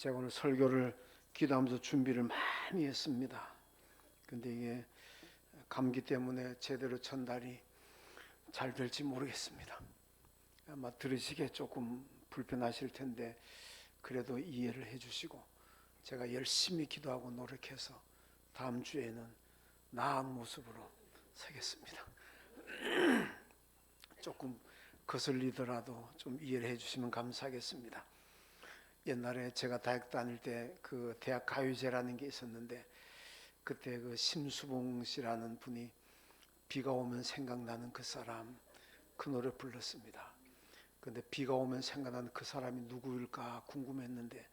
제가 오늘 설교를 기도하면서 준비를 많이 했습니다. 근데 이게 감기 때문에 제대로 전달이 잘 될지 모르겠습니다. 아마 들으시기에 조금 불편하실 텐데 그래도 이해를 해주시고 제가 열심히 기도하고 노력해서 다음 주에는 나은 모습으로 서겠습니다. 조금 거슬리더라도 좀 이해를 해주시면 감사하겠습니다. 옛날에 제가 대학 다닐 때 그 대학 가요제라는 게 있었는데 그때 그 심수봉 씨라는 분이 비가 오면 생각나는 그 사람 그 노래 불렀습니다. 근데 비가 오면 생각나는 그 사람이 누구일까 궁금했는데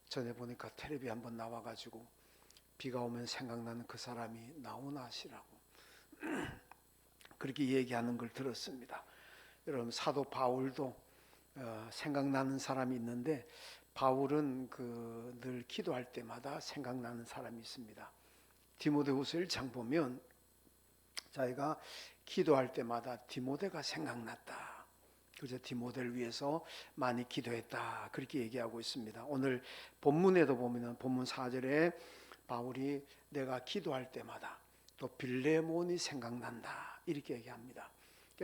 전에 보니까 텔레비 한번 나와가지고 비가 오면 생각나는 그 사람이 나오나 씨라고 그렇게 얘기하는 걸 들었습니다. 여러분 사도 바울도 생각나는 사람이 있는데 바울은 늘 기도할 때마다 생각나는 사람이 있습니다. 디모데후서 1장 보면 자기가 기도할 때마다 디모데가 생각났다. 그래서 디모데를 위해서 많이 기도했다. 그렇게 얘기하고 있습니다. 오늘 본문에도 보면 본문 4절에 바울이 내가 기도할 때마다 또 빌레몬이 생각난다. 이렇게 얘기합니다.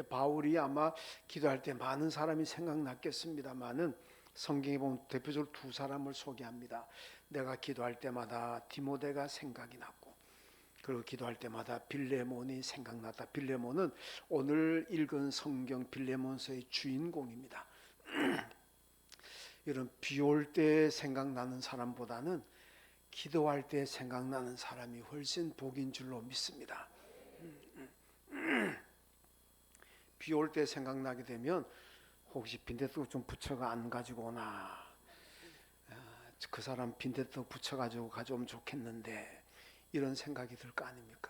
바울이 아마 기도할 때 많은 사람이 생각났겠습니다만은 성경에 보면 대표적으로 두 사람을 소개합니다. 내가 기도할 때마다 디모데가 생각이 났고 그리고 기도할 때마다 빌레몬이 생각났다. 빌레몬은 오늘 읽은 성경 빌레몬서의 주인공입니다. 이런 비 올 때 생각나는 사람보다는 기도할 때 생각나는 사람이 훨씬 복인 줄로 믿습니다. 비 올 때 생각나게 되면 혹시 빈대떡 좀 부쳐가 안 가지고 오나 그 사람 빈대떡 부쳐가지고 가져오면 좋겠는데 이런 생각이 들 거 아닙니까?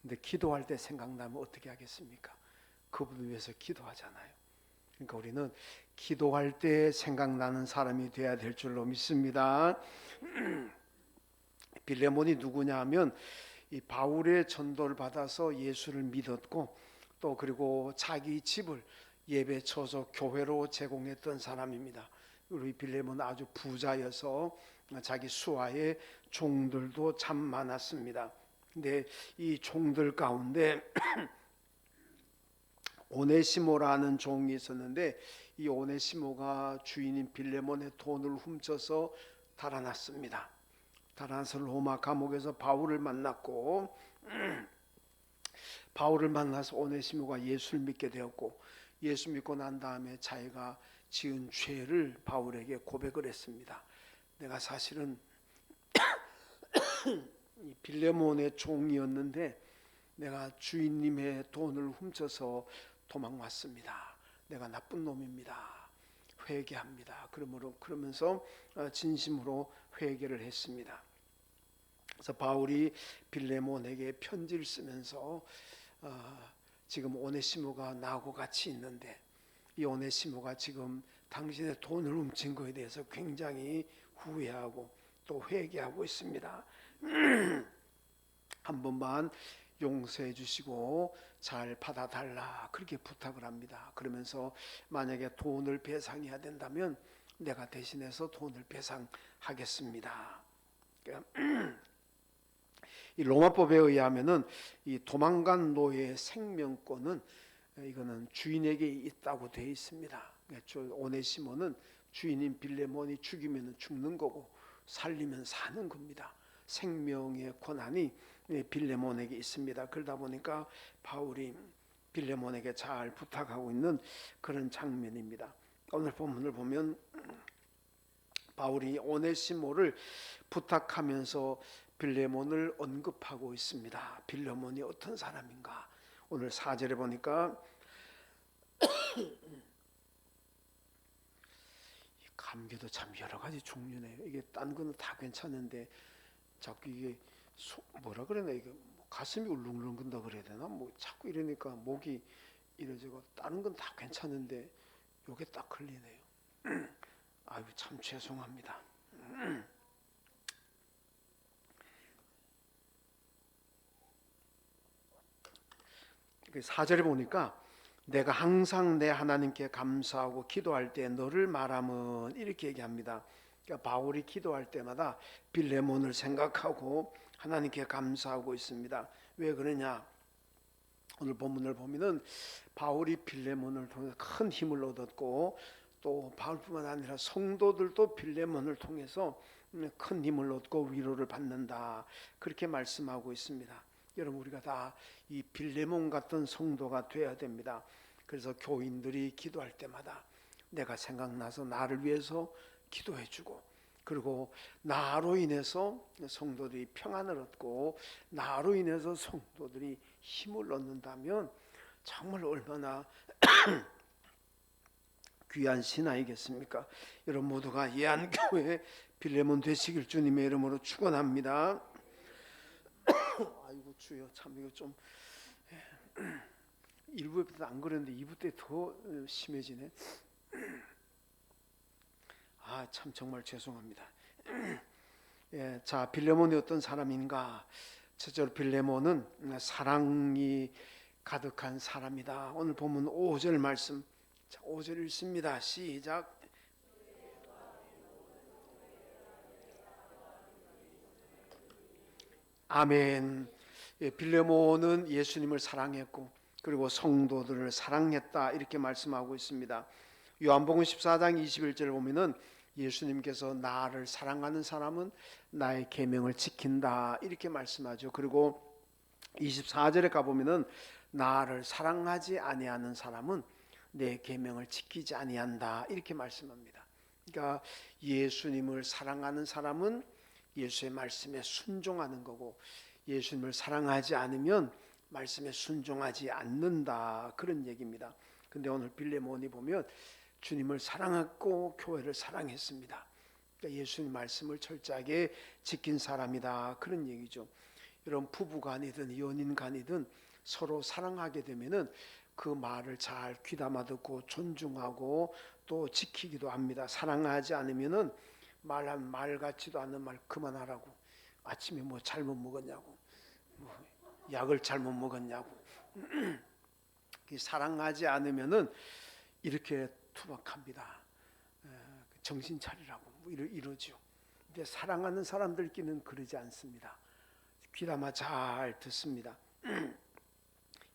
근데 기도할 때 생각나면 어떻게 하겠습니까? 그분을 위해서 기도하잖아요. 그러니까 우리는 기도할 때 생각나는 사람이 돼야 될 줄로 믿습니다. 빌레몬이 누구냐 하면 이 바울의 전도를 받아서 예수를 믿었고 또 그리고 자기 집을 예배 처소 교회로 제공했던 사람입니다. 우리 빌레몬은 아주 부자여서 자기 수하에 종들도 참 많았습니다. 근데 이 종들 가운데 오네시모라는 종이 있었는데 이 오네시모가 주인인 빌레몬의 돈을 훔쳐서 달아났습니다. 달아나서 로마 감옥에서 바울을 만났고 바울을 만나서 오네시모가 예수를 믿게 되었고 예수 믿고 난 다음에 자기가 지은 죄를 바울에게 고백을 했습니다. 내가 사실은 빌레몬의 종이었는데 내가 주인님의 돈을 훔쳐서 도망왔습니다. 내가 나쁜 놈입니다. 회개합니다. 그러면서 진심으로 회개를 했습니다. 그래서 바울이 빌레몬에게 편지를 쓰면서 지금 오네시모가 나하고 같이 있는데 이 오네시모가 지금 당신의 돈을 훔친 것에 대해서 굉장히 후회하고 또 회개하고 있습니다. 한 번만 용서해 주시고 잘 받아달라 그렇게 부탁을 합니다. 그러면서 만약에 돈을 배상해야 된다면 내가 대신해서 돈을 배상하겠습니다. 이 로마법에 의하면은 이 도망간 노예의 생명권은 이거는 주인에게 있다고 되어 있습니다. 오네시모는 주인인 빌레몬이 죽이면 죽는 거고 살리면 사는 겁니다. 생명의 권한이 빌레몬에게 있습니다. 그러다 보니까 바울이 빌레몬에게 잘 부탁하고 있는 그런 장면입니다. 오늘 본문을 보면 바울이 오네시모를 부탁하면서 빌레몬을 언급하고 있습니다. 빌레몬이 어떤 사람인가? 오늘 4절에 보니까 감기도 참 여러 가지 종류네요. 이게 딴 거는 다 괜찮은데 자꾸 이게 뭐라 그러나 이게 가슴이 울렁울렁 건다 그래야 되나? 뭐 자꾸 이러니까 목이 이래지고 다른 건 다 괜찮은데 요게 딱 걸리네요. 아유 참 죄송합니다. 4절에 보니까 내가 항상 내 하나님께 감사하고 기도할 때 너를 말하면 이렇게 얘기합니다. 그러니까 바울이 기도할 때마다 빌레몬을 생각하고 하나님께 감사하고 있습니다. 왜 그러냐? 오늘 본문을 보면은 바울이 빌레몬을 통해서 큰 힘을 얻었고, 또 바울뿐만 아니라 성도들도 빌레몬을 통해서 큰 힘을 얻고 위로를 받는다, 그렇게 말씀하고 있습니다. 여러분, 우리가 다 이 빌레몬 같은 성도가 되어야 됩니다. 그래서 교인들이 기도할 때마다 내가 생각나서 나를 위해서 기도해주고, 그리고 나로 인해서 성도들이 평안을 얻고 나로 인해서 성도들이 힘을 얻는다면 정말 얼마나 귀한 신앙이겠습니까? 여러분 모두가 예한교회 빌레몬 되시길 주님의 이름으로 축원합니다. 아이고 주여, 참 이거 좀 1부에도 안 그랬는데 2부 때 더 심해지네. 참 정말 죄송합니다. 예, 자, 빌레몬이 어떤 사람인가? 첫째로 빌레몬은 사랑이 가득한 사람이다. 오늘 본문 5절 말씀, 자, 5절 읽습니다. 시작. 아멘. 예, 빌레몬은 예수님을 사랑했고 그리고 성도들을 사랑했다, 이렇게 말씀하고 있습니다. 요한복음 14장 21절을 보면은 예수님께서 나를 사랑하는 사람은 나의 계명을 지킨다, 이렇게 말씀하죠. 그리고 24절에 가보면은 나를 사랑하지 아니하는 사람은 내 계명을 지키지 아니한다, 이렇게 말씀합니다. 그러니까 예수님을 사랑하는 사람은 예수의 말씀에 순종하는 거고, 예수님을 사랑하지 않으면 말씀에 순종하지 않는다, 그런 얘기입니다. 근데 오늘 빌레몬이 보면 주님을 사랑했고 교회를 사랑했습니다. 그러니까 예수님 말씀을 철저하게 지킨 사람이다, 그런 얘기죠. 여러분, 부부간이든 연인간이든 서로 사랑하게 되면은 그 말을 잘 귀담아 듣고 존중하고 또 지키기도 합니다. 사랑하지 않으면은 말 같지도 않은 말 그만하라고, 아침에 뭐 잘못 먹었냐고, 뭐 약을 잘못 먹었냐고 사랑하지 않으면은 이렇게 투박합니다. 정신 차리라고 뭐 이러죠. 근데 사랑하는 사람들끼리는 그러지 않습니다. 귀담아 잘 듣습니다.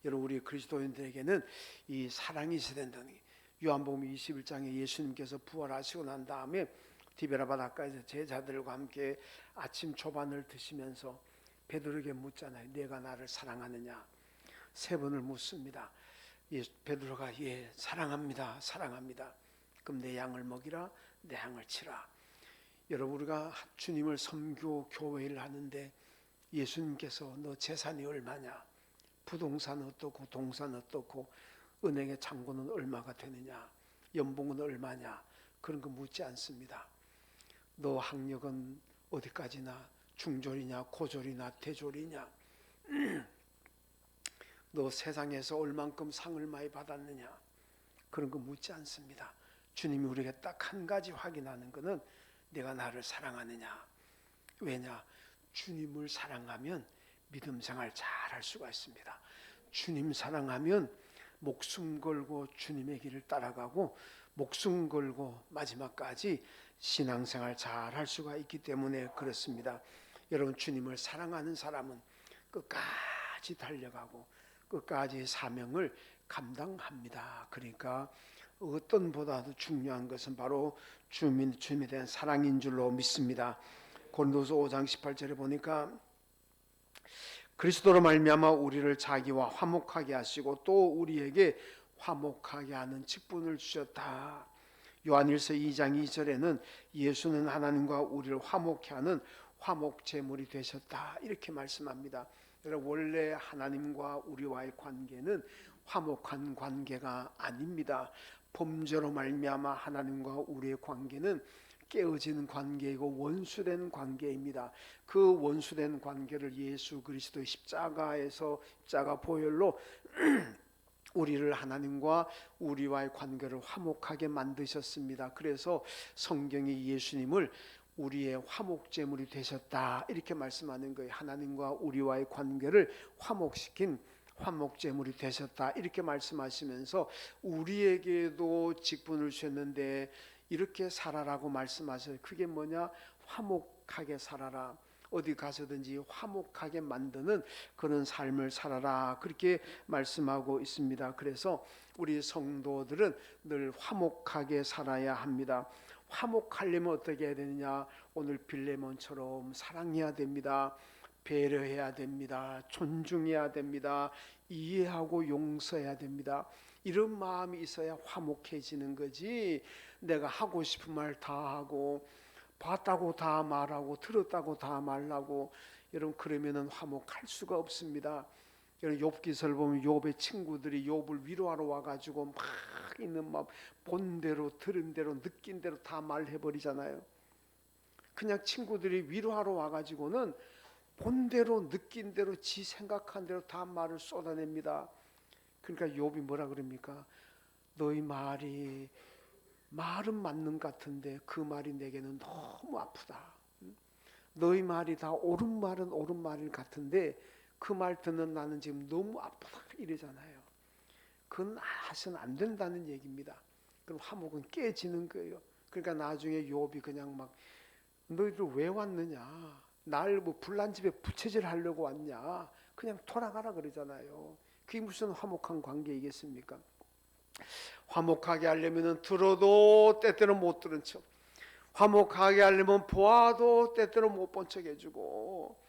여러분, 우리 그리스도인들에게는 이 사랑이 있어야 된다는 게, 요한복음 21장에 예수님께서 부활하시고 난 다음에 디베라 바닷가에서 제자들과 함께 아침 조반을 드시면서 베드로에게 묻잖아요. 내가 나를 사랑하느냐? 3번을 묻습니다. 베드로가 예, 사랑합니다, 사랑합니다. 그럼 내 양을 먹이라, 내 양을 치라. 여러분, 우리가 주님을 섬기고 교회를 하는데 예수님께서 너 재산이 얼마냐, 부동산 어떻고 동산 어떻고 은행의 잔고는 얼마가 되느냐, 연봉은 얼마냐, 그런 거 묻지 않습니다. 너 학력은 어디까지나, 중졸이냐 고졸이냐 대졸이냐, 너 세상에서 얼만큼 상을 많이 받았느냐, 그런 거 묻지 않습니다. 주님이 우리에게 딱 한 가지 확인하는 것은 내가 나를 사랑하느냐. 왜냐? 주님을 사랑하면 믿음 생활 잘 할 수가 있습니다. 주님 사랑하면 목숨 걸고 주님의 길을 따라가고 목숨 걸고 마지막까지 신앙생활 잘 할 수가 있기 때문에 그렇습니다. 여러분, 주님을 사랑하는 사람은 끝까지 달려가고 끝까지 사명을 감당합니다. 그러니까 어떤 보다도 중요한 것은 바로 주님에 대한 사랑인 줄로 믿습니다. 고린도서 5장 18절에 보니까 그리스도로 말미암아 우리를 자기와 화목하게 하시고 또 우리에게 화목하게 하는 직분을 주셨다. 요한일서 2장 2절에는 예수는 하나님과 우리를 화목케 하는 화목제물이 되셨다, 이렇게 말씀합니다. 원래 하나님과 우리와의 관계는 화목한 관계가 아닙니다. 범죄로 말미암아 하나님과 우리의 관계는 깨어지는 관계이고 원수된 관계입니다. 그 원수된 관계를 예수 그리스도의 십자가 보혈로 우리를 하나님과 우리와의 관계를 화목하게 만드셨습니다. 그래서 성경이 예수님을 우리의 화목제물이 되셨다, 이렇게 말씀하는 거예요. 하나님과 우리와의 관계를 화목시킨 화목제물이 되셨다, 이렇게 말씀하시면서 우리에게도 직분을 주셨는데 이렇게 살아라고 말씀하셔요. 그게 뭐냐? 화목하게 살아라. 어디 가서든지 화목하게 만드는 그런 삶을 살아라, 그렇게 말씀하고 있습니다. 그래서 우리 성도들은 늘 화목하게 살아야 합니다. 화목하려면 어떻게 해야 되느냐? 오늘 빌레몬처럼 사랑해야 됩니다. 배려해야 됩니다. 존중해야 됩니다. 이해하고 용서해야 됩니다. 이런 마음이 있어야 화목해지는 거지, 내가 하고 싶은 말 다 하고 봤다고 다 말하고 들었다고 다 말하고, 여러분 그러면은 화목할 수가 없습니다. 여러분 욥기서를 보면 욥의 친구들이 욥을 위로하러 와가지고 막 있는 마음 본 대로 들은 대로 느낀 대로 다 말해버리잖아요. 그냥 친구들이 위로하러 와가지고는 본 대로 느낀 대로 지 생각한 대로 다 말을 쏟아냅니다. 그러니까 욥이 뭐라 그럽니까? 너희 말은 맞는 것 같은데 그 말이 내게는 너무 아프다. 너희 말이 다 옳은 말은 옳은 말 같은데 그 말 듣는 나는 지금 너무 아프다, 이러잖아요. 그건 하셔는 안 된다는 얘기입니다. 그럼 화목은 깨지는 거예요. 그러니까 나중에 욥이 그냥 막, 너희들 왜 왔느냐? 날 뭐 불난 집에 부채질 하려고 왔냐? 그냥 돌아가라 그러잖아요. 그게 무슨 화목한 관계이겠습니까? 화목하게 하려면 들어도 때때로 못 들은 척, 화목하게 하려면 보아도 때때로 못 본 척 해주고,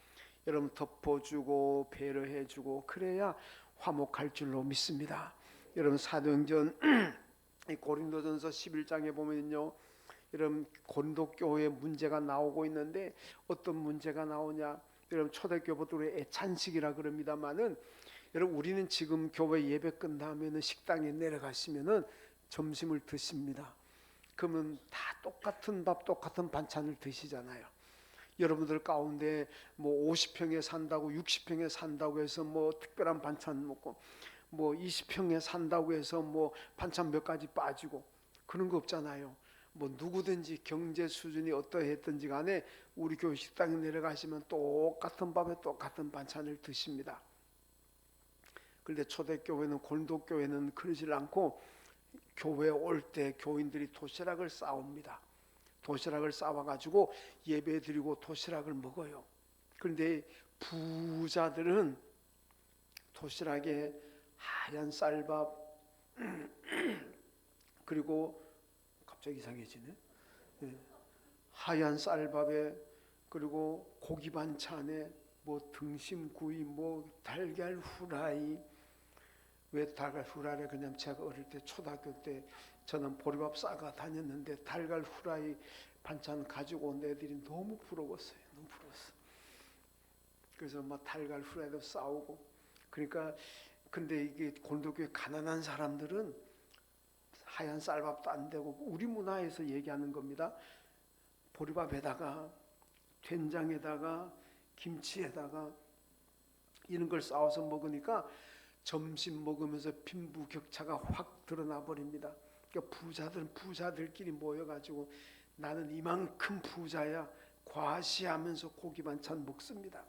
여러분 덮어주고 배려해주고, 그래야 화목할 줄로 믿습니다. 여러분 사도행전 고린도전서 11장에 보면요, 여러분 고린도 교회에 문제가 나오고 있는데 어떤 문제가 나오냐? 여러분 초대교회도 우리 애찬식이라 그럽니다만은, 여러분 우리는 지금 교회 예배 끝나면은 식당에 내려가시면은 점심을 드십니다. 그러면 다 똑같은 밥 똑같은 반찬을 드시잖아요. 여러분들 가운데 뭐 50평에 산다고 60평에 산다고 해서 뭐 특별한 반찬 먹고, 뭐 20평에 산다고 해서 뭐 반찬 몇 가지 빠지고 그런 거 없잖아요. 뭐 누구든지 경제 수준이 어떠했든지 간에 우리 교회 식당에 내려가시면 똑같은 밥에 똑같은 반찬을 드십니다. 그런데 초대교회는, 고린도교회는 그러질 않고 교회에 올 때 교인들이 도시락을 싸옵니다. 도시락을 싸와가지고 예배 드리고 도시락을 먹어요. 그런데 부자들은 도시락에 하얀 쌀밥, 그리고 갑자기 이상해지네. 하얀 쌀밥에, 그리고 고기 반찬에 뭐 등심구이, 뭐 달걀 후라이. 왜 달걀 후라이를, 그냥 제가 어릴 때 초등학교 때 저는 보리밥 싸가 다녔는데 달걀 후라이 반찬 가지고 온 애들이 너무 부러웠어요. 너무 부러웠어. 그래서 막 달걀 후라이도 싸우고. 그러니까 근데 이게 고린도교회 가난한 사람들은 하얀 쌀밥도 안 되고, 우리 문화에서 얘기하는 겁니다. 보리밥에다가 된장에다가 김치에다가 이런 걸 싸워서 먹으니까 점심 먹으면서 빈부격차가 확 드러나 버립니다. 그러니까 부자들은 부자들끼리 모여가지고 나는 이만큼 부자야 과시하면서 고기 반찬 먹습니다.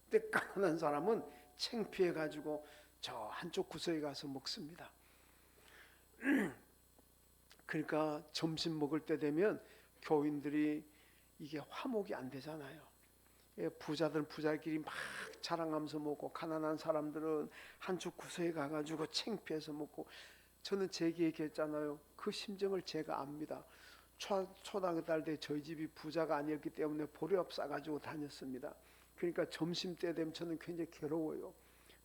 근데 가난한 사람은 창피해가지고 저 한쪽 구석에 가서 먹습니다. 그러니까 점심 먹을 때 되면 교인들이 이게 화목이 안 되잖아요. 부자들은 부자끼리 막 자랑하면서 먹고, 가난한 사람들은 한쪽 구석에 가가지고 창피해서 먹고. 저는 제게 얘기했잖아요. 그 심정을 제가 압니다. 초등학교 때 저희 집이 부자가 아니었기 때문에 보리밥 싸가지고 다녔습니다. 그러니까 점심 때 되면 저는 굉장히 괴로워요.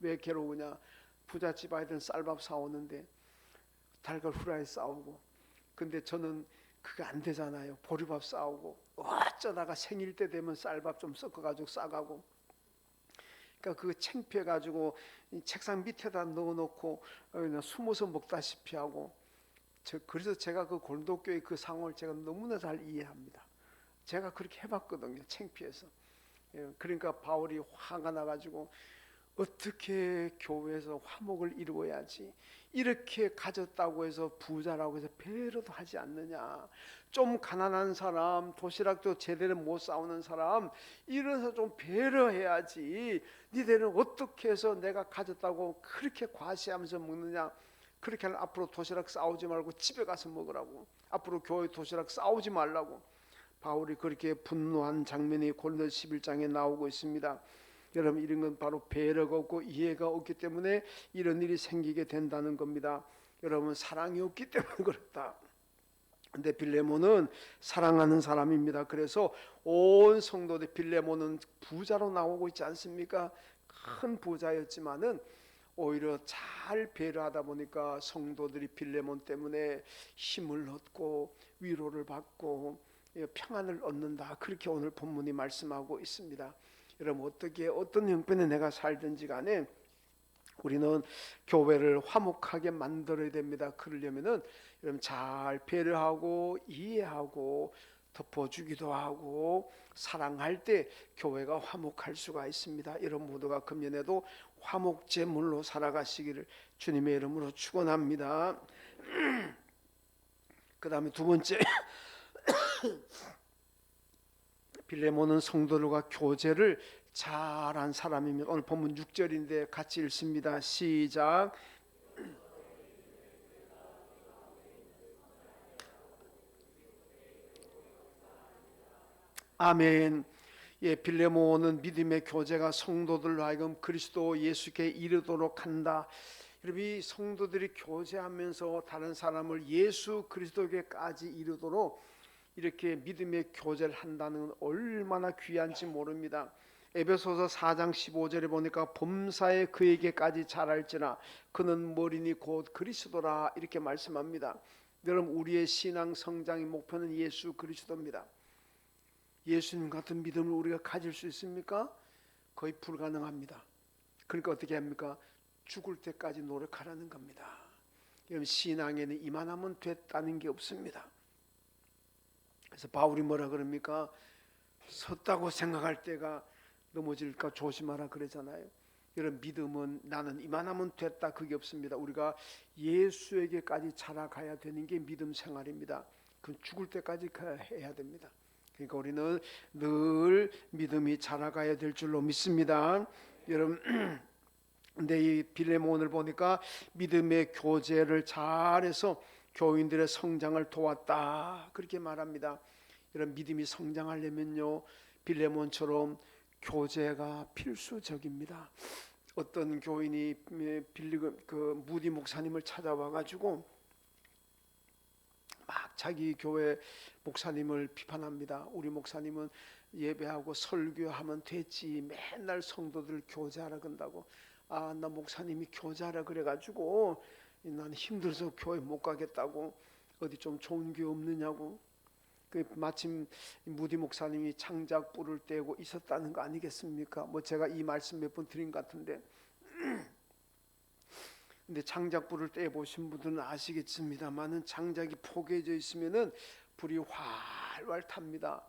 왜 괴로우냐? 부잣집 아이들은 쌀밥 사오는데 달걀 후라이 싸우고, 근데 저는 그게 안 되잖아요. 보리밥 싸우고, 어쩌다가 생일 때 되면 쌀밥 좀 섞어가지고 싸가고. 그러니까 그거 창피해가지고 책상 밑에다 넣어놓고 그냥 숨어서 먹다시피 하고. 그래서 제가 그 고린도교회 그 상황을 제가 너무나 잘 이해합니다. 제가 그렇게 해봤거든요. 창피해서. 그러니까 바울이 화가 나가지고, 어떻게 교회에서 화목을 이루어야지, 이렇게 가졌다고 해서 부자라고 해서 배려도 하지 않느냐, 좀 가난한 사람, 도시락도 제대로 못 싸우는 사람, 이래서 좀 배려해야지, 니들은 어떻게 해서 내가 가졌다고 그렇게 과시하면서 먹느냐. 그렇게 하면 앞으로 도시락 싸우지 말고 집에 가서 먹으라고, 앞으로 교회 도시락 싸우지 말라고 바울이 그렇게 분노한 장면이 고린도 11장에 나오고 있습니다. 여러분, 이런 건 바로 배려가 없고 이해가 없기 때문에 이런 일이 생기게 된다는 겁니다. 여러분, 사랑이 없기 때문에 그렇다. 근데 빌레몬은 사랑하는 사람입니다. 그래서 온 성도들, 빌레몬은 부자로 나오고 있지 않습니까? 큰 부자였지만은 오히려 잘 배려하다 보니까 성도들이 빌레몬 때문에 힘을 얻고 위로를 받고 평안을 얻는다. 그렇게 오늘 본문이 말씀하고 있습니다. 여러분, 어떤 형편에 내가 살든지 간에 우리는 교회를 화목하게 만들어야 됩니다. 그러려면은 여러분, 잘 배려하고 이해하고 덮어주기도 하고 사랑할 때 교회가 화목할 수가 있습니다. 여러분 모두가 금년에도 화목제물로 살아가시기를 주님의 이름으로 축원합니다. 그 다음에 두 번째, 빌레몬은 성도들과 교제를 잘한 사람입니다. 오늘 본문 6절인데 같이 읽습니다. 시작. 아멘. 예, 빌레몬은 믿음의 교제가 성도들로 하여금 그리스도 예수께 이르도록 한다. 이 성도들이 교제하면서 다른 사람을 예수 그리스도께까지 이르도록 이렇게 믿음의 교제를 한다는 건 얼마나 귀한지 모릅니다. 에베소서 4장 15절에 보니까 범사에 그에게까지 자랄지나 그는 머리니 곧 그리스도라, 이렇게 말씀합니다. 여러분, 우리의 신앙 성장의 목표는 예수 그리스도입니다. 예수님 같은 믿음을 우리가 가질 수 있습니까? 거의 불가능합니다. 그러니까 어떻게 합니까? 죽을 때까지 노력하라는 겁니다. 신앙에는 이만하면 됐다는 게 없습니다. 그래서 바울이 뭐라 그럽니까? 섰다고 생각할 때가 넘어질까 조심하라 그러잖아요. 여러분, 믿음은 나는 이만하면 됐다, 그게 없습니다. 우리가 예수에게까지 자라가야 되는 게 믿음 생활입니다. 그건 죽을 때까지 해야 됩니다. 그러니까 우리는 늘 믿음이 자라가야 될 줄로 믿습니다. 여러분, 근데 이 빌레몬을 보니까 믿음의 교제를 잘해서 교인들의 성장을 도왔다, 그렇게 말합니다. 이런 믿음이 성장하려면요, 빌레몬처럼 교제가 필수적입니다. 어떤 교인이 무디 목사님을 찾아와 가지고 막 자기 교회 목사님을 비판합니다. 우리 목사님은 예배하고 설교하면 됐지, 맨날 성도들 교제하라 그런다고. 나 목사님이 교제하라 그래가지고 난 힘들어서 교회 못 가겠다고, 어디 좀 좋은 교회 없느냐고. 마침 무디 목사님이 장작불을 떼고 있었다는 거 아니겠습니까? 제가 이 말씀 몇 번 드린 것 같은데, 근데 장작불을 떼보신 분들은 아시겠습니다만은 장작이 포개져 있으면은 불이 활활 탑니다.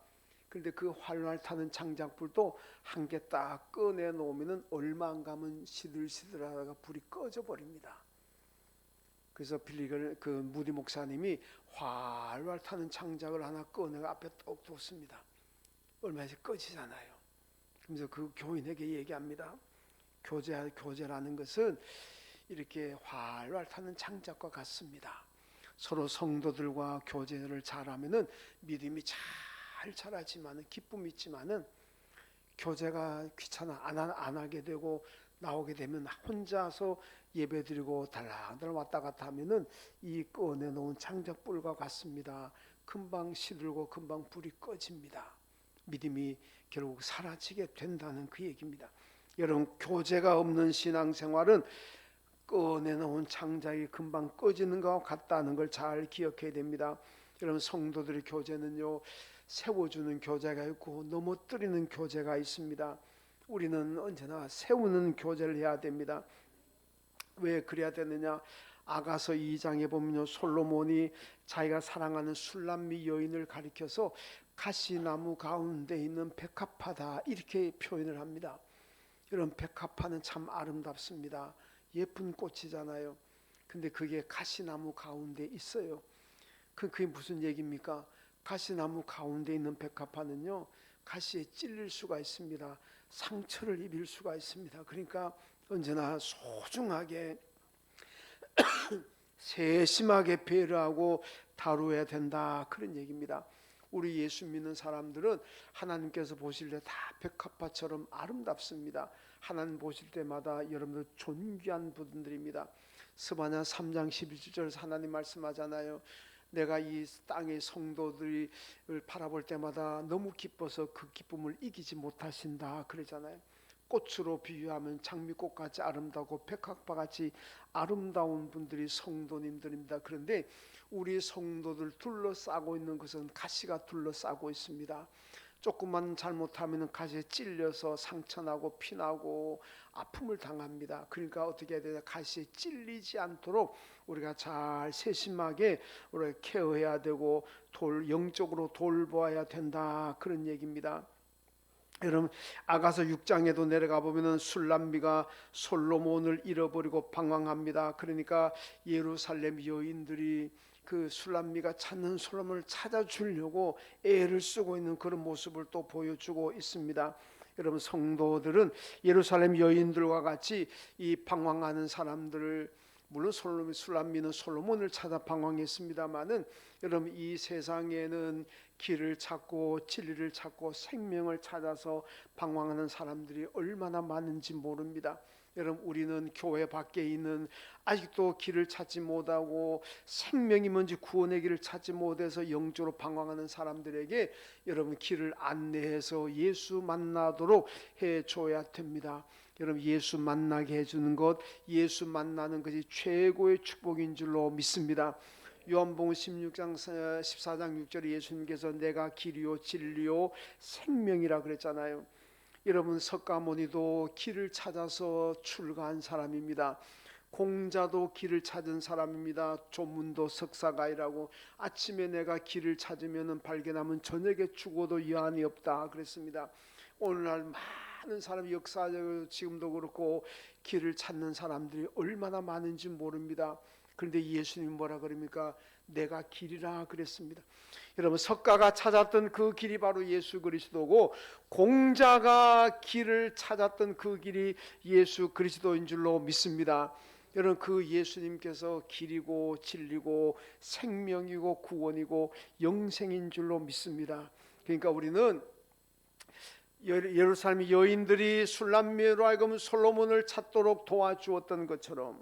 그런데 그 활활 타는 장작불도 한 개 딱 꺼내 놓으면은 얼마 안 가면 시들시들하다가 불이 꺼져 버립니다. 그래서 그 무디 목사님이 활활 타는 장작을 하나 꺼내가 앞에 똑 뒀습니다. 얼마 있어 꺼지잖아요. 그래서 그 교인에게 얘기합니다. 교제라는 것은 이렇게 활활 타는 장작과 같습니다. 서로 성도들과 교제를 잘하면은 믿음이 잘 자라지만은, 기쁨이 있지만은 교제가 귀찮아 안 하게 되고 나오게 되면 혼자서 예배드리고 달랑달랑 왔다 갔다 하면은 이 꺼내놓은 장작불과 같습니다. 금방 시들고 금방 불이 꺼집니다. 믿음이 결국 사라지게 된다는 그 얘기입니다. 여러분, 교제가 없는 신앙생활은 꺼내놓은 장작이 금방 꺼지는 것과 같다는 걸 잘 기억해야 됩니다. 여러분, 성도들의 교제는요, 세워주는 교제가 있고 넘어뜨리는 교제가 있습니다. 우리는 언제나 세우는 교제를 해야 됩니다. 왜 그래야 되느냐? 아가서 2장에 보면요, 솔로몬이 자기가 사랑하는 술람미 여인을 가리켜서 가시나무 가운데 있는 백합화다, 이렇게 표현을 합니다. 여러분, 백합화는 참 아름답습니다. 예쁜 꽃이잖아요. 근데 그게 가시나무 가운데 있어요. 그게 무슨 얘기입니까? 가시나무 가운데 있는 백합화는요, 가시에 찔릴 수가 있습니다. 상처를 입을 수가 있습니다. 그러니까 언제나 소중하게 세심하게 배려하고 다루어야 된다, 그런 얘기입니다. 우리 예수 믿는 사람들은 하나님께서 보실 때 다 백합화처럼 아름답습니다. 하나님 보실 때마다 여러분들 존귀한 분들입니다. 스바냐 3장 11절에서 하나님 말씀하잖아요. 내가 이 땅의 성도들을 바라볼 때마다 너무 기뻐서 그 기쁨을 이기지 못하신다, 그러잖아요. 꽃으로 비유하면 장미꽃같이 아름다고 백합화같이 아름다운 분들이 성도님들입니다. 그런데 우리 성도들 둘러싸고 있는 것은 가시가 둘러싸고 있습니다. 조금만 잘못하면 가시에 찔려서 상처나고 피나고 아픔을 당합니다. 그러니까 어떻게 해야 되냐, 가시에 찔리지 않도록 우리가 잘 세심하게 우리가 케어해야 되고 영적으로 돌보아야 된다, 그런 얘기입니다. 여러분, 아가서 6장에도 내려가 보면은 술람미가 솔로몬을 잃어버리고 방황합니다. 그러니까 예루살렘 여인들이 그 술람미가 찾는 솔로몬을 찾아주려고 애를 쓰고 있는 그런 모습을 또 보여주고 있습니다. 여러분, 성도들은 예루살렘 여인들과 같이 이 방황하는 사람들을, 물론 술람미는 솔로몬을 찾아 방황했습니다마는, 여러분, 이 세상에는 길을 찾고 진리를 찾고 생명을 찾아서 방황하는 사람들이 얼마나 많은지 모릅니다. 여러분, 우리는 교회 밖에 있는 아직도 길을 찾지 못하고 생명이 뭔지 구원의 길을 찾지 못해서 영적으로 방황하는 사람들에게 여러분 길을 안내해서 예수 만나도록 해줘야 됩니다. 여러분, 예수 만나게 해주는 것, 예수 만나는 것이 최고의 축복인 줄로 믿습니다. 요한복음 16장 14장 6절에 예수님께서 내가 길이요 진리요 생명이라 그랬잖아요. 여러분, 석가모니도 길을 찾아서 출가한 사람입니다. 공자도 길을 찾은 사람입니다. 조문도 석사가이라고, 아침에 내가 길을 찾으면 발견하면 저녁에 죽어도 여한이 없다 그랬습니다. 오늘날 많은 사람이 역사적으로 지금도 그렇고 길을 찾는 사람들이 얼마나 많은지 모릅니다. 그런데 예수님이 뭐라 그럽니까? 내가 길이라 그랬습니다. 여러분, 석가가 찾았던 그 길이 바로 예수 그리스도고, 공자가 길을 찾았던 그 길이 예수 그리스도인 줄로 믿습니다. 여러분, 그 예수님께서 길이고 진리고 생명이고 구원이고 영생인 줄로 믿습니다. 그러니까 우리는 예루살렘 여인들이 술람미로 하여금 솔로몬을 찾도록 도와주었던 것처럼,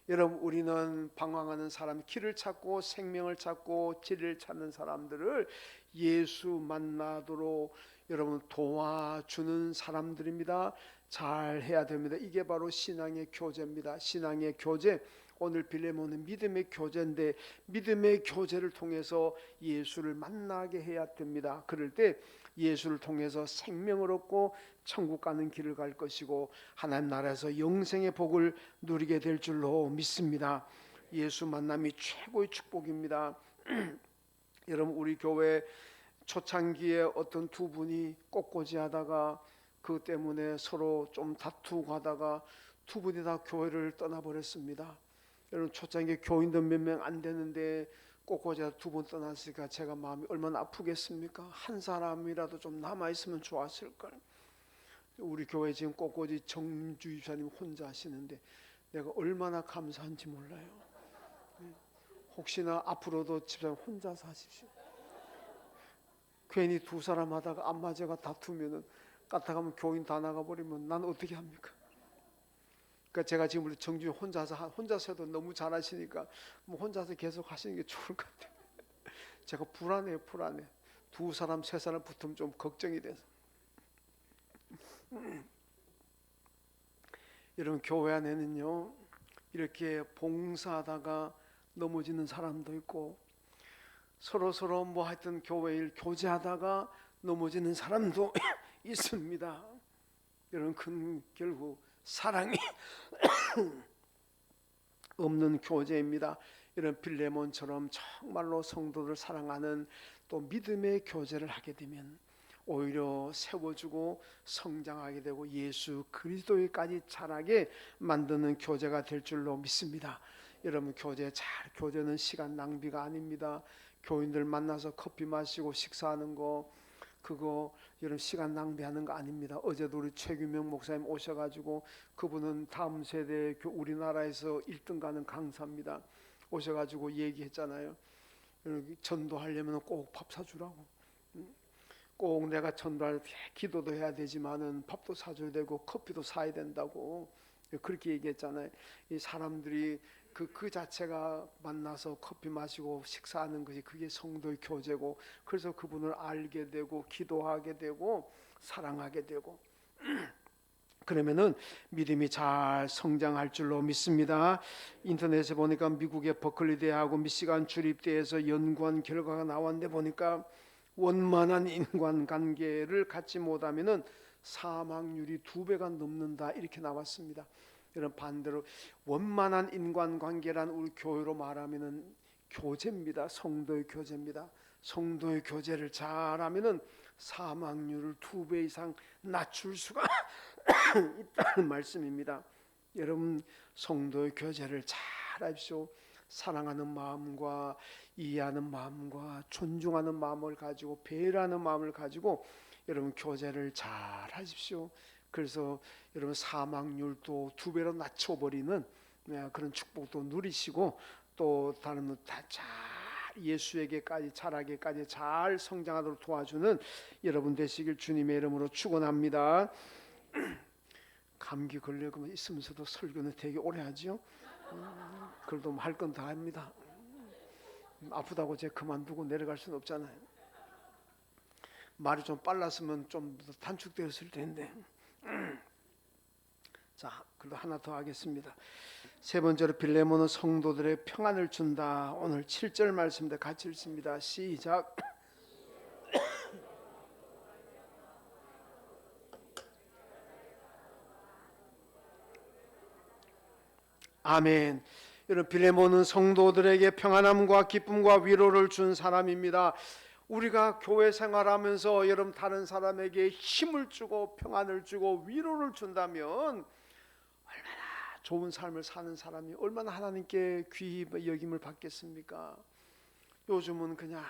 여러분, 우리는 방황하는 사람, 길을 찾고 생명을 찾고 진리를 찾는 사람들을 예수 만나도록 여러분 도와주는 사람들입니다. 잘 해야 됩니다. 이게 바로 신앙의 교제입니다. 신앙의 교제, 오늘 빌레몬은 믿음의 교제인데, 믿음의 교제를 통해서 예수를 만나게 해야 됩니다. 그럴 때 예수를 통해서 생명을 얻고 천국 가는 길을 갈 것이고 하나님 나라에서 영생의 복을 누리게 될 줄로 믿습니다. 예수 만남이 최고의 축복입니다. 여러분, 우리 교회 초창기에 어떤 두 분이 꽃꽂이하다가 그 때문에 서로 좀 다투고 하다가 두 분이 다 교회를 떠나버렸습니다. 여러분, 초창기에 교인도 몇 명 안 되는데 꽃꽂이하다 두 분 떠났으니까 제가 마음이 얼마나 아프겠습니까? 한 사람이라도 좀 남아있으면 좋았을걸. 우리 교회 지금 꽃꽂이 정주 집사님 혼자 하시는데 내가 얼마나 감사한지 몰라요. 혹시나 앞으로도 집사님 혼자서 하십시오. 괜히 두 사람 하다가 안 맞아가 다투면은 까딱하면 교인 다 나가버리면 난 어떻게 합니까? 그러니까 제가 지금 정주 혼자서 해도 너무 잘하시니까 뭐 혼자서 계속 하시는 게 좋을 것 같아요. 제가 불안해요, 불안해. 두 사람 세 사람 붙으면 좀 걱정이 돼서. 여러분, 교회 안에는요 이렇게 봉사하다가 넘어지는 사람도 있고, 서로 뭐 하여튼 교회 일 교제하다가 넘어지는 사람도 있습니다. 여러분, 결국 사랑이 없는 교제입니다. 이런 빌레몬처럼 정말로 성도를 사랑하는 또 믿음의 교제를 하게 되면 오히려 세워주고 성장하게 되고 예수 그리스도에까지 자라게 만드는 교제가 될 줄로 믿습니다. 여러분, 교제는 시간 낭비가 아닙니다. 교인들 만나서 커피 마시고 식사하는 거, 그거 여러분 시간 낭비하는 거 아닙니다. 어제도 우리 최규명 목사님 오셔가지고, 그분은 다음 세대 우리나라에서 1등 가는 강사입니다. 오셔가지고 얘기했잖아요. 전도하려면 꼭 밥 사주라고. 꼭 내가 전도할 때 기도도 해야 되지만은 밥도 사줘야 되고 커피도 사야 된다고 그렇게 얘기했잖아요. 이 사람들이 그 자체가 만나서 커피 마시고 식사하는 것이 그게 성도의 교제고, 그래서 그분을 알게 되고 기도하게 되고 사랑하게 되고, 그러면은 믿음이 잘 성장할 줄로 믿습니다. 인터넷에 보니까 미국의 버클리 대하고 미시간 주립대에서 연구한 결과가 나왔는데 보니까 원만한 인간관계를 갖지 못하면은 사망률이 2배가 넘는다 이렇게 나왔습니다. 이런 반대로 원만한 인간관계란 우리 교회로 말하면은 교제입니다. 성도의 교제입니다. 성도의 교제를 잘하면은 사망률을 2배 이상 낮출 수가 있다는 말씀입니다. 여러분 성도의 교제를 잘 하십시오. 사랑하는 마음과 이해하는 마음과 존중하는 마음을 가지고 배려하는 마음을 가지고 여러분 교제를 잘 하십시오. 그래서 여러분 사망률도 2배로 낮춰버리는 그런 축복도 누리시고, 또 다른 잘 예수에게까지 자라게까지 잘 성장하도록 도와주는 여러분 되시길 주님의 이름으로 축원합니다. 감기 걸리고 있으면서도 설교는 되게 오래 하죠. 그래도 할 건 다 합니다. 아프다고 제가 그만두고 내려갈 수는 없잖아요. 말이 좀 빨랐으면 좀 더 단축되었을 텐데. 자, 그래도 하나 더 하겠습니다. 세 번째로 빌레몬은 성도들의 평안을 준다. 오늘 7절 말씀인데 같이 읽습니다. 시작. 아멘. 여러분 빌레몬은 성도들에게 평안함과 기쁨과 위로를 준 사람입니다. 우리가 교회 생활하면서 여러분 다른 사람에게 힘을 주고 평안을 주고 위로를 준다면 얼마나 좋은 삶을 사는 사람이 얼마나 하나님께 귀히 여김을 받겠습니까? 요즘은 그냥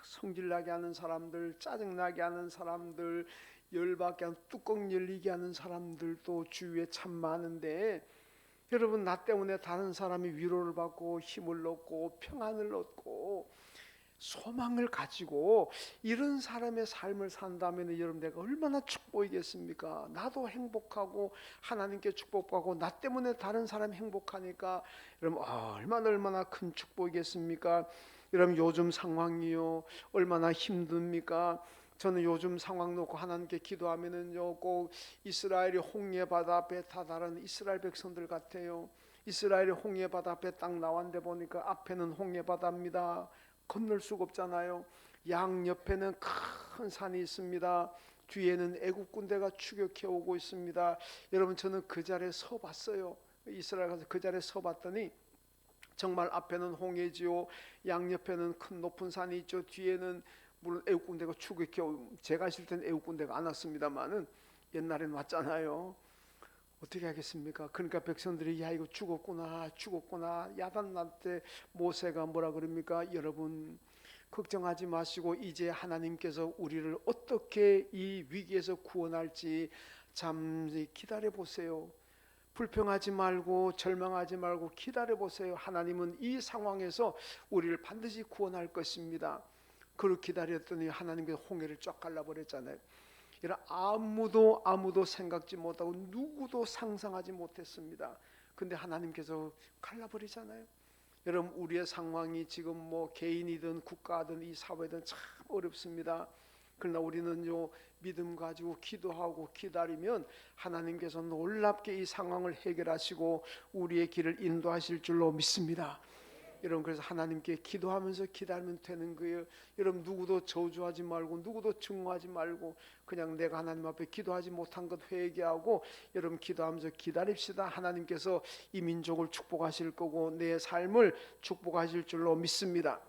성질나게 하는 사람들, 짜증나게 하는 사람들, 열받게 하는 뚜껑 열리게 하는 사람들도 주위에 참 많은데, 여러분 나 때문에 다른 사람이 위로를 받고 힘을 얻고 평안을 얻고 소망을 가지고 이런 사람의 삶을 산다면 여러분 내가 얼마나 축복이겠습니까? 나도 행복하고 하나님께 축복받고 나 때문에 다른 사람이 행복하니까 여러분 얼마나 큰 축복이겠습니까? 여러분 요즘 상황이요 얼마나 힘듭니까? 저는 요즘 상황 놓고 하나님께 기도하면은요 꼭 이스라엘이 홍해 바다 앞에 다다른 이스라엘 백성들 같아요. 이스라엘이 홍해 바다 앞에 딱 나왔는데 보니까 앞에는 홍해 바다입니다. 건널 수가 없잖아요. 양 옆에는 큰 산이 있습니다. 뒤에는 애국 군대가 추격해 오고 있습니다. 여러분 저는 그 자리에 서 봤어요. 이스라엘 가서 그 자리에 서 봤더니 정말 앞에는 홍해지요 양 옆에는 큰 높은 산이 있죠. 뒤에는 물론 애국 군대가 추격해 오고, 제가 있을 때는 애국 군대가 안 왔습니다만은 옛날에는 왔잖아요. 어떻게 하겠습니까? 그러니까 백성들이 야 이거 죽었구나 야단 때 모세가 뭐라 그럽니까? 여러분 걱정하지 마시고 이제 하나님께서 우리를 어떻게 이 위기에서 구원할지 잠시 기다려 보세요. 불평하지 말고 절망하지 말고 기다려 보세요. 하나님은 이 상황에서 우리를 반드시 구원할 것입니다. 그렇게 기다렸더니 하나님께서 홍해를 쫙 갈라버렸잖아요. 이런 아무도 생각지 못하고 누구도 상상하지 못했습니다. 근데 하나님께서 갈라버리잖아요. 여러분 우리의 상황이 지금 뭐 개인이든 국가든 이 사회든 참 어렵습니다. 그러나 우리는요 믿음 가지고 기도하고 기다리면 하나님께서 놀랍게 이 상황을 해결하시고 우리의 길을 인도하실 줄로 믿습니다. 여러분 그래서 하나님께 기도하면서 기다리면 되는 거예요. 여러분 누구도 저주하지 말고 누구도 증오하지 말고 그냥 내가 하나님 앞에 기도하지 못한 것 회개하고 여러분 기도하면서 기다립시다. 하나님께서 이 민족을 축복하실 거고 내 삶을 축복하실 줄로 믿습니다.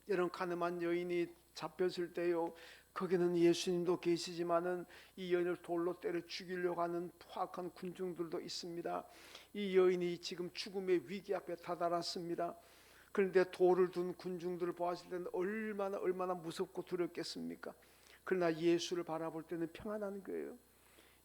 여러분 가늠한 여인이 잡혔을 때요 거기는 예수님도 계시지만은 이 여인을 돌로 때려 죽이려고 하는 포악한 군중들도 있습니다. 이 여인이 지금 죽음의 위기 앞에 다다랐습니다. 그런데 돌을 둔 군중들을 보았을 때는 얼마나 무섭고 두렵겠습니까? 그러나 예수를 바라볼 때는 평안한 거예요.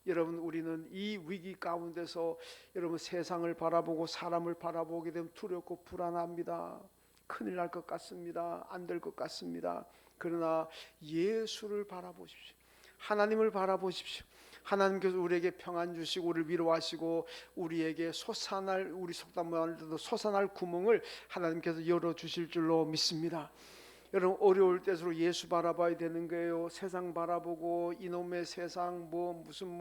여러분, 우리는 이 위기 가운데서 여러분 세상을 바라보고 사람을 바라보게 되면 두렵고 불안합니다. 큰일 날 것 같습니다. 안 될 것 같습니다. 그러나 예수를 바라보십시오. 하나님을 바라보십시오. 하나님께서 우리에게 평안 주시고 우리를 위로하시고 우리에게 솟아날, 우리 속담말로도 솟아날 구멍을 하나님께서 열어주실 줄로 믿습니다. 여러분, 어려울 때수록 예수 바라봐야 되는 거예요. 세상 바라보고 이놈의 세상 무슨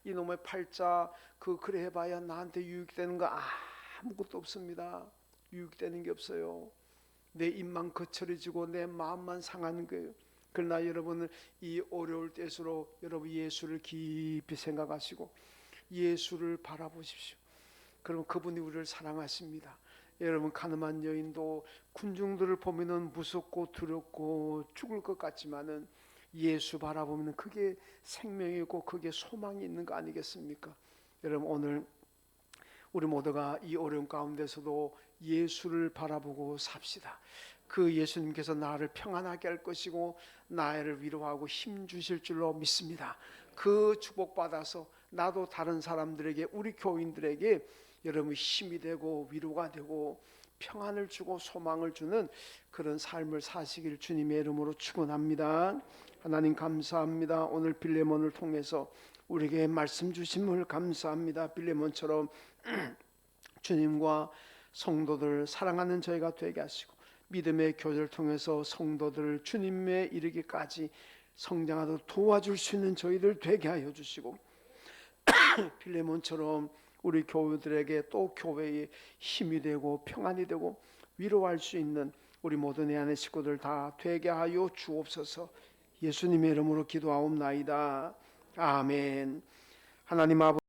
이놈의 팔자 그래 해봐야 나한테 유익되는 거 아무것도 없습니다. 유익되는 게 없어요. 내 입만 거칠어지고 내 마음만 상하는 거예요. 그러나 여러분은 이 어려울 때수록 여러분 예수를 깊이 생각하시고 예수를 바라보십시오. 그럼 그분이 우리를 사랑하십니다. 여러분, 가늠한 여인도 군중들을 보면은 무섭고 두렵고 죽을 것 같지만은 예수 바라보면 그게 생명이고 그게 소망이 있는 거 아니겠습니까? 여러분, 오늘 우리 모두가 이 어려움 가운데서도 예수를 바라보고 삽시다. 그 예수님께서 나를 평안하게 할 것이고 나를 위로하고 힘 주실 줄로 믿습니다. 그 축복받아서 나도 다른 사람들에게, 우리 교인들에게 여러분 힘이 되고 위로가 되고 평안을 주고 소망을 주는 그런 삶을 사시길 주님의 이름으로 축원합니다. 하나님 감사합니다. 오늘 빌레몬을 통해서 우리에게 말씀 주심을 감사합니다. 빌레몬처럼 주님과 성도들 사랑하는 저희가 되게 하시고 믿음의 교제를 통해서 성도들을 주님에 이르기까지 성장하도록 도와줄 수 있는 저희들 되게 하여 주시고 빌레몬처럼 우리 교우들에게 또 교회의 힘이 되고 평안이 되고 위로할 수 있는 우리 모든 내 안의 식구들 다 되게 하여 주옵소서. 예수님의 이름으로 기도하옵나이다. 아멘. 하나님 아버지